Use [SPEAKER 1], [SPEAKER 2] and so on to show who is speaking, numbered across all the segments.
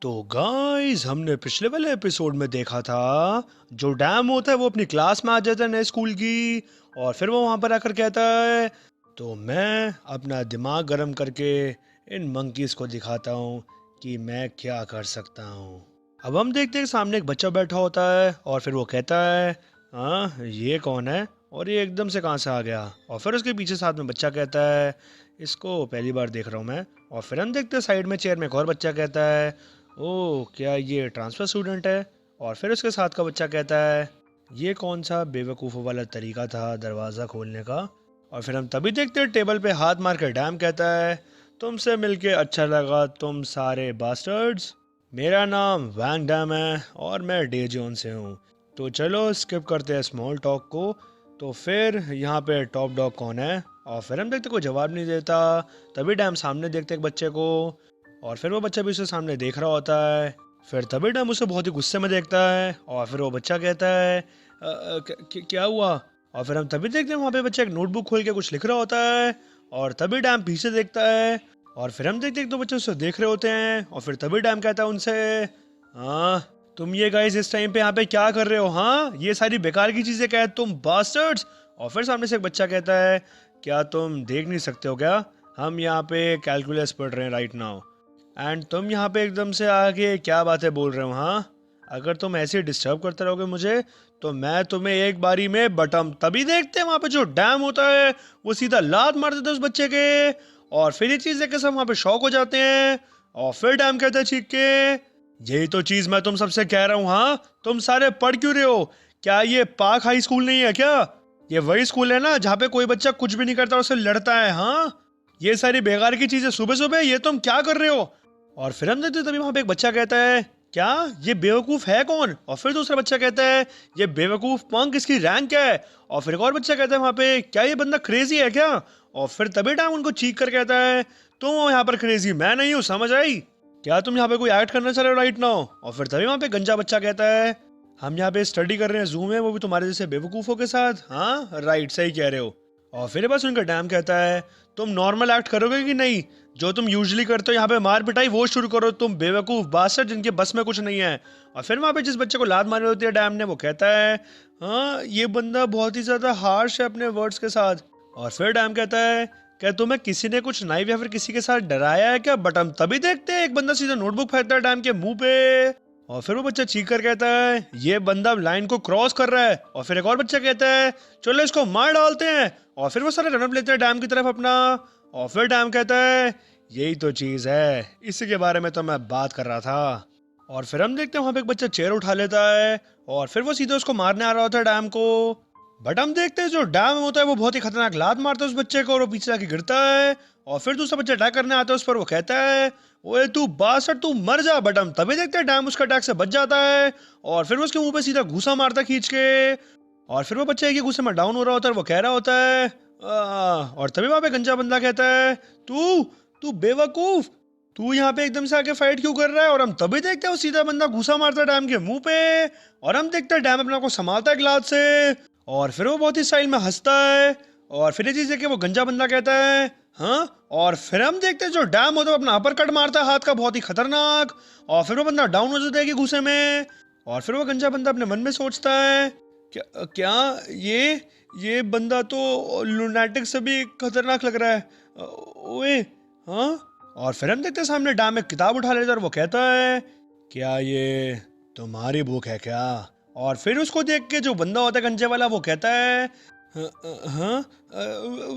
[SPEAKER 1] तो गाइस हमने पिछले वाले एपिसोड में देखा था जो डैम होता है वो अपनी क्लास में आ जाता है नए स्कूल की। और फिर वो वहाँ पर आकर कहता है तो मैं अपना दिमाग गर्म करके इन मंकीज को दिखाता हूँ कि मैं क्या कर सकता हूँ। अब हम देखते हैं कि सामने एक बच्चा बैठा होता है और फिर वो कहता है हाँ ये कौन है और ये एकदम से कहाँ से आ गया। और फिर उसके पीछे साथ में बच्चा कहता है इसको पहली बार देख रहा हूँ मैं। और फिर हम देखते हैं साइड में चेयर में एक और बच्चा कहता है ओह क्या ये ट्रांसफ़र स्टूडेंट है। और फिर उसके साथ का बच्चा कहता है ये कौन सा बेवकूफ़ों वाला तरीका था दरवाज़ा खोलने का। और फिर हम तभी देखते हैं टेबल पे हाथ मार कर डैम कहता है तुमसे मिलके अच्छा लगा तुम सारे बास्टर्ड्स। मेरा नाम वैंग डैम है और मैं डे जोन से हूँ। तो चलो स्किप करते हैं स्मॉल टॉक को। तो फिर यहाँ पे टॉप डॉग कौन है। और फिर हम देखते कोई जवाब नहीं देता। तभी डैम सामने देखते एक बच्चे को और फिर वो बच्चा भी उसके सामने देख रहा होता है। फिर तभी डैम उसे बहुत ही गुस्से में देखता है और फिर वो बच्चा कहता है क्या हुआ। और फिर हम तभी देखते हैं वहाँ पे बच्चा एक नोटबुक खोल के कुछ लिख रहा होता है। और तभी डैम पीछे देखता है और फिर हम देखते हैं एक दो बच्चे उसे देख रहे होते हैं। और फिर तभी डैम कहता है उनसे हाँ तुम ये गाइस इस टाइम पे यहाँ पे क्या कर रहे हो। हाँ ये सारी बेकार की चीज़ें क्या है तुम बास्टर्ड्स। और फिर सामने से एक बच्चा कहता है क्या तुम देख नहीं सकते हो क्या हम यहाँ पे कैलकुलस पढ़ रहे हैं राइट नाउ एंड तुम यहाँ पे एकदम से आके क्या बातें बोल रहे हो। हाँ अगर तुम ऐसे डिस्टर्ब करते रहोगे मुझे तो मैं तुम्हें एक बारी में बटम। तभी देखते हैं वहाँ पे जो डैम होता है वो सीधा लात मार देता है उस बच्चे के। और फिर ये चीज़ देख के सब वहाँ पे शॉक हो जाते हैं। और फिर डैम कहता है चीख के यही तो चीज़ मैं तुम सबसे कह रहा हूँ। हाँ तुम सारे पढ़ क्यों रहे हो। क्या ये पाक हाई स्कूल नहीं है क्या। ये वही स्कूल है ना जहाँ पे कोई बच्चा कुछ भी नहीं करता उससे लड़ता है। हाँ ये सारी बेकार की चीज़ें सुबह सुबह ये तुम क्या कर रहे हो। और फिर हम देखते तभी वहां पे एक बच्चा कहता है क्या ये बेवकूफ है कौन। और फिर दूसरा बच्चा कहता है ये बेवकूफ पंक इसकी रैंक क्या है। और फिर एक और बच्चा कहता है वहां पे क्या ये बंदा क्रेजी है क्या। और फिर तभी टाइम उनको चीख कर कहता है तुम हो यहाँ पर क्रेजी मैं नहीं हूँ समझ आई। क्या तुम यहाँ पे कोई एक्ट करना चाह रहे हो राइट नाउ। और फिर तभी वहां पे गंजा बच्चा कहता है हम यहाँ पे स्टडी कर रहे हैं जूम में वो भी तुम्हारे जैसे बेवकूफों के साथ। हाँ राइट सही कह रहे हो। और फिर बस उनका डैम कहता है तुम नॉर्मल एक्ट करोगे कि नहीं जो तुम यूजुअली करते हो यहाँ पे मार पिटाई वो शुरू करो तुम बेवकूफ बादशाह जिनके बस में कुछ नहीं है। और फिर वहाँ पे जिस बच्चे को लात मारी होती है डैम ने वो कहता है हाँ ये बंदा बहुत ही ज्यादा हार्श है अपने वर्ड्स के साथ। और फिर डैम कहता है क्या तुम्हें किसी ने कुछ नाइफ या फिर किसी के साथ डराया है क्या। बट हम तभी देखते हैं एक बंदा सीधा नोटबुक फेंकता है डैम के मुंह पे। और फिर वो बच्चा चीख कर कहता है ये बंदा लाइन को क्रॉस कर रहा है। और फिर एक और बच्चा कहता है चलो इसको मार डालते हैं। और फिर वो सारे रनअप लेते हैं डैम की तरफ अपना। और फिर डैम कहता है यही तो चीज़ है इसी के बारे में तो मैं बात कर रहा था। और फिर हम देखते हैं वहाँ पे एक बच्चा चेयर उठा लेता है और फिर वो सीधे उसको मारने आ रहा होता है डैम को। बट हम देखते हैं जो डैम होता है वो बहुत ही खतरनाक लात मारता है उस बच्चे को और वो पीछे आके गिरता है। और फिर दूसरा बच्चा अटैक करने आता है उस पर वो कहता है ओए तू बासठ तू मर जा। बट हम तभी देखते हैं डैम उसका अटैक से बच जाता है। और फिर वो उसके मुंह पे सीधा घूसा मारता है खींच के। और फिर वो बच्चा एक ही गुस्से में डाउन हो रहा होता है वो कह रहा होता है और तभी वहां पे गंजा बंदा कहता है तू तू बेवकूफ तू यहाँ पे एकदम से आके फाइट क्यों कर रहा है। और हम तभी देखते हैं वो सीधा बंदा घुसा मारता है डैम के मुंह पे। और हम देखते हैं डैम अपने को संभालता है ग्लास से। और फिर वो बहुत ही स्टाइल में हंसता है। और फिर ये चीज देख के वो गंजा बंदा कहता है हाँ। और फिर हम देखते हैं जो डैम होता है वो अपना अपर कट मारता है हाथ का बहुत ही खतरनाक। और फिर वो बंदा डाउन हो जाता है कि गुस्से में। और फिर वो गंजा बंदा अपने मन में सोचता है क्या क्या ये बंदा तो लुनाटिक से भी खतरनाक लग रहा है। ओए हाँ। और फिर हम देखते हैं सामने डैम एक किताब उठा लेता है और वो कहता है क्या ये तुम्हारी बुक है क्या। और फिर उसको देख के जो बंदा होता है गंजे वाला वो कहता है हाँ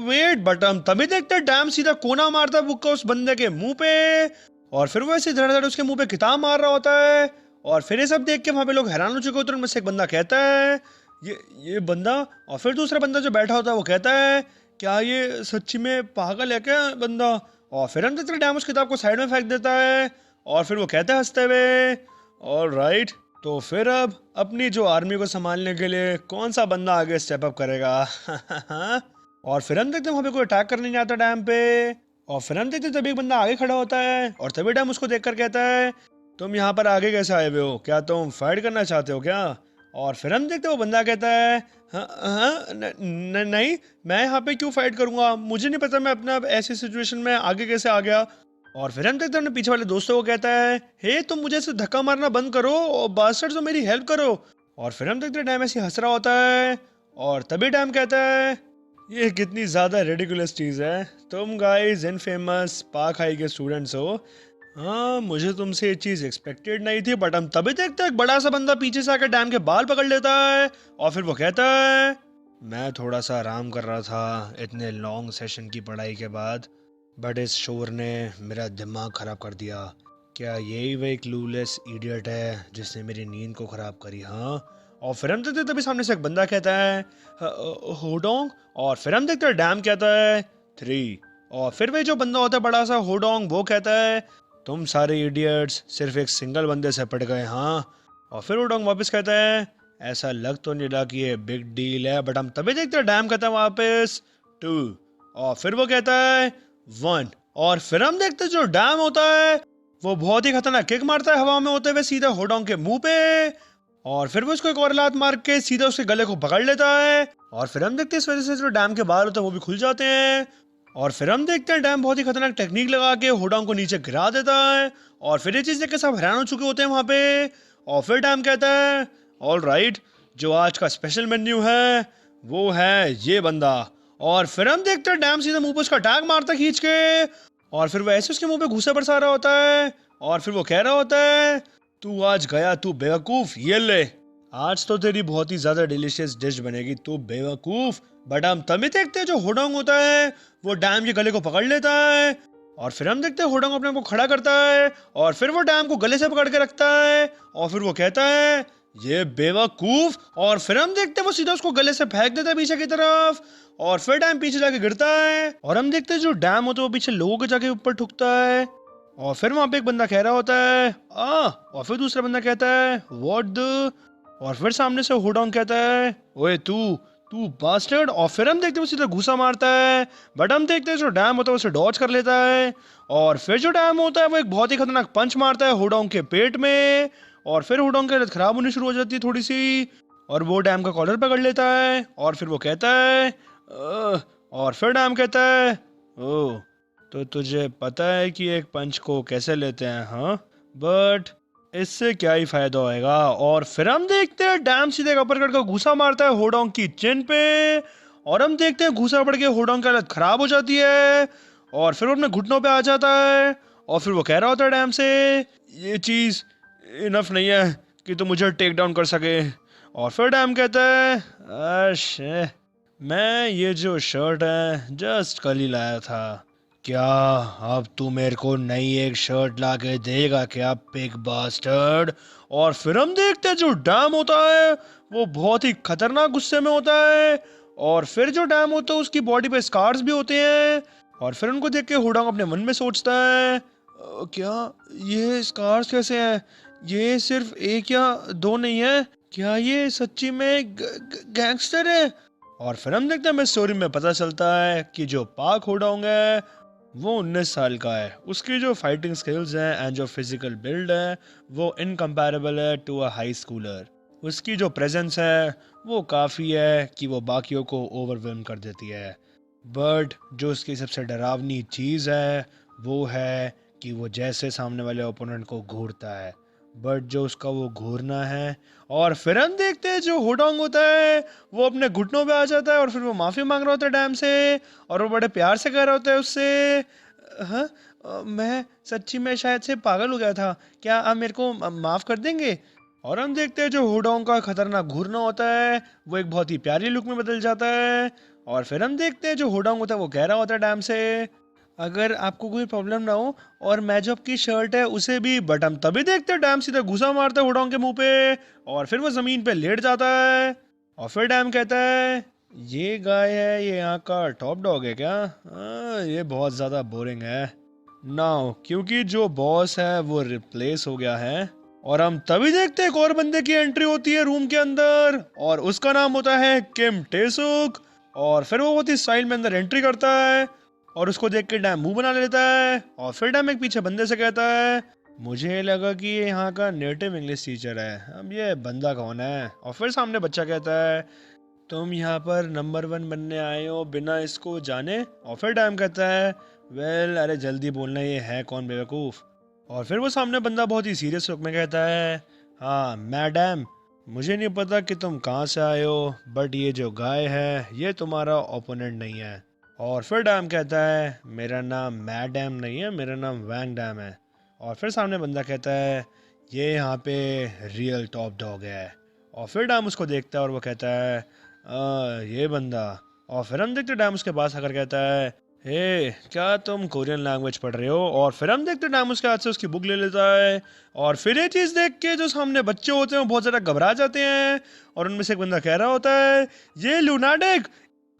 [SPEAKER 1] वेट। बट हम तभी देखते हैं डैम सीधा कोना मारता है बुक का उस बंदे के मुंह पे। और फिर वो ऐसे धड़ धड़ उसके मुंह पे किताब मार रहा होता है। और फिर ये सब देख के वहां पे लोग हैरान हो चुके होते हैं उनमें से एक बंदा कहता है ये बंदा। और फिर दूसरा बंदा जो बैठा होता है वो कहता है क्या ये सच्ची में पागल है क्या बंदा। और फिर हम देखते हैं डैम उस किताब को साइड में फेंक देता है। और फिर वो कहता है हंसते हुए ऑल राइट तो फिर अब अपनी जो आर्मी को संभालने के लिए कौन सा बंदा आगे स्टेप अप करेगा। और फिर हम देखते हैं वहां पे कोई अटैक करने नहीं आता डैम पे। और फिर हम देखते हैं तभी एक बंदा आगे खड़ा होता है और तभी डैम उसको देखकर कहता है तुम यहाँ पर आगे कैसे आए हुए हो क्या तुम फाइट करना चाहते हो क्या। और फिर हम देखते हैं वो बंदा कहता है हाँ हाँ नहीं मैं यहाँ पे क्यों फाइट करूँगा मुझे नहीं पता मैं अपना ऐसी सिचुएशन में आगे कैसे आ गया। और फिर हम देखते हैं अपने पीछे वाले दोस्तों को कहता है, हे तुम मुझे ऐसे धक्का मारना बंद करो और बास्टर्ड्स तो मेरी हेल्प करो। और फिर हम देखते हैं डैम ऐसे हंस रहा होता है और तभी डैम कहता है, ये कितनी ज़्यादा रेडिकुलस चीज़ है, तुम गाइस इनफेमस पाक हाई के स्टूडेंट्स हो। हाँ मुझे तुमसे ये चीज़ एक्सपेक्टेड नहीं थी, बट हम तभी देखते हैं एक बड़ा सा बंदा पीछे से आकर डैम के बाल पकड़ लेता है और फिर वो कहता है, मैं थोड़ा सा आराम कर रहा था इतने लॉन्ग सेशन की पढ़ाई के बाद, बट इस शोर ने मेरा दिमाग ख़राब कर दिया। क्या यही वही क्लूलेस इडियट है जिसने मेरी नींद को ख़राब करी? हाँ। और फिर हम देखते हैं तभी सामने से एक बंदा कहता है, होडोंग। और फिर हम देखते हैं डैम कहता है 3। और फिर वही जो बंदा होता है बड़ा सा होडोंग, वो कहता है, तुम सारे इडियट्स सिर्फ एक सिंगल बंदे से पड़ गए। हाँ। और फिर होडोंग वापस कहता है, ऐसा लग तो नहीं रहा कि ये बिग डील है, बट हम तभी देखते हैं डैम कहता है वापस 2। और फिर वो कहता है 1। और फिर हम देखते हैं जो डैम होता है वो बहुत ही खतरनाक किक मारता है हवा में होते हुए सीधा होडोंग के मुंह पे। और फिर वो उसको एक और लात मार के सीधा उसके गले को पकड़ लेता है। और फिर हम देखते हैं इस वजह से जो डैम के बाल होते हैं वो भी खुल जाते हैं। और फिर हम देखते हैं डैम बहुत ही खतरनाक टेक्निक लगा के होडोंग को नीचे गिरा देता है। और फिर ये चीज देख के सब हैरान हो चुके होते हैं वहां पे। और फिर डैम कहता है, ऑल राइट, जो आज का स्पेशल मेन्यू है वो है ये बंदा। और फिर हम देखते हैं डैम सीधा मुंह पे उसका टैग मारता खींच के। और फिर वो ऐसे उसके मुंह पे घूसा बरसा रहा होता है। और फिर वो कह रहा होता है, तू आज गया तू बेवकूफ, ये ले, आज तो तेरी बहुत ही ज्यादा डिलीशियस डिश बनेगी तू बेवकूफ। बट हम तभी देखते हैं जो होडोंग होता है वो डैम के गले को पकड़ लेता है। और फिर हम देखते हैं होडोंग अपने आप को खड़ा करता है और फिर वो डैम को गले से पकड़ के रखता है। और फिर वो कहता है, ये बेवकूफ। और फिर हम देखते हैं वो सीधा उसको गले से फेंक देता है पीछे की तरफ। और फिर डैम पीछे जाके गिरता है। और हम देखते हैं जो डैम होता है वो पीछे लोगों के जाके ऊपर ठुकता है। और फिर वहां पे एक बंदा कह रहा होता है, और फिर दूसरा बंदा कहता है, व्हाट द। और फिर सामने से होडोंग कहता है, ओए तू तू बास्टर्ड। और फिर हम देखते हैं वो सीधा घुसा मारता है। बट हम देखते हैं जो डैम होता है उसे डॉज कर लेता है। और फिर जो डैम होता है वो एक बहुत ही खतरनाक पंच मारता है होडोंग के पेट में। और फिर होडोंग की हालत खराब होनी शुरू हो जाती है थोड़ी सी। और वो डैम का कॉलर पकड़ लेता है। और फिर वो कहता है, और फिर डैम कहता है, ओह, तो तुझे पता है कि एक पंच को कैसे लेते हैं? हाँ, बट इससे क्या ही फायदा होएगा। और फिर हम देखते हैं डैम सीधे अपरकट का घूसा मारता है होडोंग की चिन पे। और हम देखते हैं घूसा पड़ के होडोंग की हालत खराब हो जाती है। और फिर वो अपने घुटनों पे आ जाता है। और फिर वो कह रहा होता है डैम से, ये चीज इनफ नहीं है कि तुम मुझे टेक डाउन कर सके। और फिर डैम कहता है, अरे मैं ये जो शर्ट है जस्ट कल ही लाया था, क्या अब तू मेरे को नई एक शर्ट ला के देगा क्या पिग बास्टर्ड? और फिर हम देखते हैं जो डैम होता है वो बहुत ही खतरनाक गुस्से में होता है। और फिर जो डैम होता है उसकी बॉडी पे स्कार्स भी होते हैं। और फिर उनको देख के होडोंग अपने मन में सोचता है, क्या ये स्कार्स कैसे हैं? ये सिर्फ एक या दो नहीं है, क्या ये सच्ची में गैंगस्टर है? और फिर हम देखते हैं हमें स्टोरी में पता चलता है कि जो पाक होडोंग है वो 19 साल का है। उसकी जो फाइटिंग स्किल्स हैं एंड जो फिजिकल बिल्ड है वो इनकम्पैरेबल है टू अ हाई स्कूलर। उसकी जो प्रेजेंस है वो काफ़ी है कि वो बाकियों को ओवरवेलम कर देती है। बट जो उसकी सबसे डरावनी चीज़ है वो है कि वो जैसे सामने वाले ओपोनेंट को घूरता है, बट जो उसका वो घूरना है। और फिर हम देखते हैं जो होडोंग होता है वो अपने घुटनों पे आ जाता है और फिर वो माफ़ी मांग रहा होता है डैम से। और वो बड़े प्यार से कह रहा होता है उससे, हाँ, मैं सच्ची में शायद से पागल हो गया था, क्या आप मेरे को माफ़ कर देंगे? और हम देखते हैं जो होडोंग का खतरनाक घूरना होता है वो एक बहुत ही प्यारी लुक में बदल जाता है। और फिर हम देखते हैं जो होडोंग होता है वो कह रहा होता है डैम से, अगर आपको कोई प्रॉब्लम ना हो और मैं जो आपकी शर्ट है उसे भी। बट हम तभी देखते हैं डैम सीधा घुसा मारता है होडोंग के मुंह पे और फिर वो जमीन पे लेट जाता है। और फिर डैम कहता है, ये गाय है, ये यहाँ का टॉप डॉग है क्या? ये बहुत ज़्यादा बोरिंग है नाउ, क्योंकि जो बॉस है वो रिप्लेस हो गया है। और हम तभी देखते हैं एक और बंदे की एंट्री होती है रूम के अंदर और उसका नाम होता है किम टेसुक। और फिर वो बहुत ही स्टाइल में अंदर एंट्री करता है और उसको देख के डैम मुंह बना लेता है। और फिर डैम एक पीछे बंदे से कहता है, मुझे लगा कि ये यहाँ का नेटिव इंग्लिश टीचर है, अब ये बंदा कौन है? और फिर सामने बच्चा कहता है, तुम यहाँ पर नंबर 1 बनने आए हो बिना इसको जाने? और फिर डैम कहता है, वेल अरे जल्दी बोलना, ये है कौन बेवकूफ़। और फिर वो सामने बंदा बहुत ही सीरियस लुक में कहता है, हाँ मैडम, मुझे नहीं पता कि तुम कहाँ से आए हो, बट ये जो गाय है ये तुम्हारा ओपोनेंट नहीं है। और फिर डैम कहता है, मेरा नाम मैडम नहीं है, मेरा नाम वैंग डैम है। और फिर सामने बंदा कहता है, ये यहाँ पे रियल टॉप डॉग है। और फिर डैम उसको देखता है और वो कहता है, ये बंदा। और फिर हम देखते डैम उसके पास आकर कहता है, हे क्या तुम कोरियन लैंग्वेज पढ़ रहे हो। और फिर हम देखते डैम उसके हाथ से उसकी बुक ले लेता है। और फिर ये चीज़ देख के जो सामने बच्चे होते हैं वो बहुत ज़्यादा घबरा जाते हैं। और उनमें से एक बंदा कह रहा होता है, ये लूनाटिक,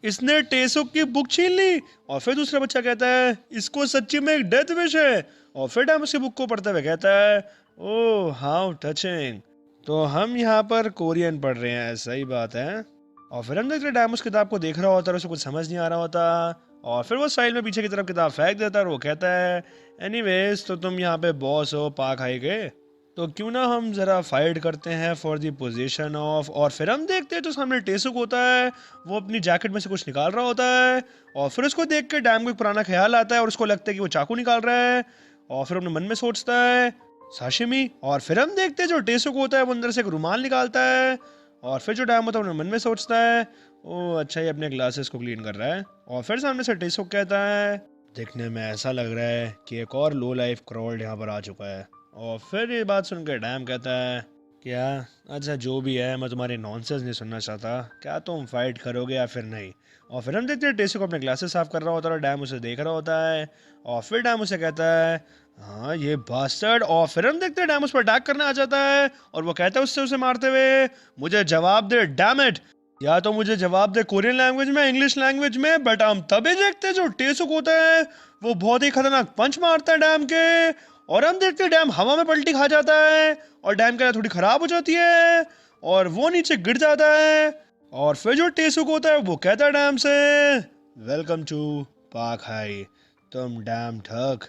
[SPEAKER 1] इसने टेसुक की बुक छीन ली। और फिर दूसरा बच्चा कहता है, इसको सच्ची में एक डेथ विश है। और फिर डैम उसकी बुक को पढ़ते हुए कहता है, ओह हाउ टचिंग, तो हम यहाँ पर कोरियन पढ़ रहे हैं, सही बात है। और फिर हम देखते डैम उस किताब को देख रहा होता है, उसे कुछ समझ नहीं आ रहा होता। और फिर वो साइड में पीछे की तरफ किताब फेंक देता है और वो कहता है, एनीवेज तो तुम यहाँ पे बॉस हो पाक हाई के, तो क्यों ना हम ज़रा फाइट करते हैं फॉर द पोजीशन ऑफ। और फिर हम देखते हैं तो सामने टेसुक होता है, वो अपनी जैकेट में से कुछ निकाल रहा होता है। और फिर उसको देख के डैम को एक पुराना ख्याल आता है और उसको लगता है कि वो चाकू निकाल रहा है। और फिर अपने मन में सोचता है, साशिमी। और फिर हम देखते हैं जो टेसुक होता है वो अंदर से एक रुमाल निकालता है। और फिर जो डैम होता है अपने मन में सोचता है, ओह अच्छा, ये अपने ग्लासेस को क्लीन कर रहा है। और फिर सामने से टेसुक कहता है, देखने में ऐसा लग रहा है कि एक और लो लाइफ क्रॉल्ड यहाँ पर आ चुका है। और फिर ये बात सुनकर डैम कहता है, क्या, अच्छा जो भी है, मैं तुम्हारे नॉनसेंस नहीं सुनना चाहता, क्या तुम फाइट करोगे या फिर नहीं। और फिर हम देखते हैं टेसुक अपने ग्लासेस साफ कर रहा होता है और डैम उसे देख रहा होता है। और फिर डैम उसे कहता है, हाँ ये बास्टर्ड। और फिर हम देखते हैं डैम उस पर अटैक करने आ जाता है और वो कहता है उससे उसे मारते हुए, मुझे जवाब दे डैम इट, या तो मुझे जवाब दे कोरियन लैंग्वेज में, इंग्लिश लैंग्वेज में। बट हम तभी देखते हैं जो टेसुक होता है वो बहुत ही खतरनाक पंच मारता है डैम के। और हम देखते हैं डैम हवा में पलटी खा जाता है और डैम की थोड़ी खराब हो जाती है और वो नीचे गिर जाता है। और फिर जो टेसुक होता है वो कहता है डैम से, वेलकम टू पाक हाई, तुम डैम ठग।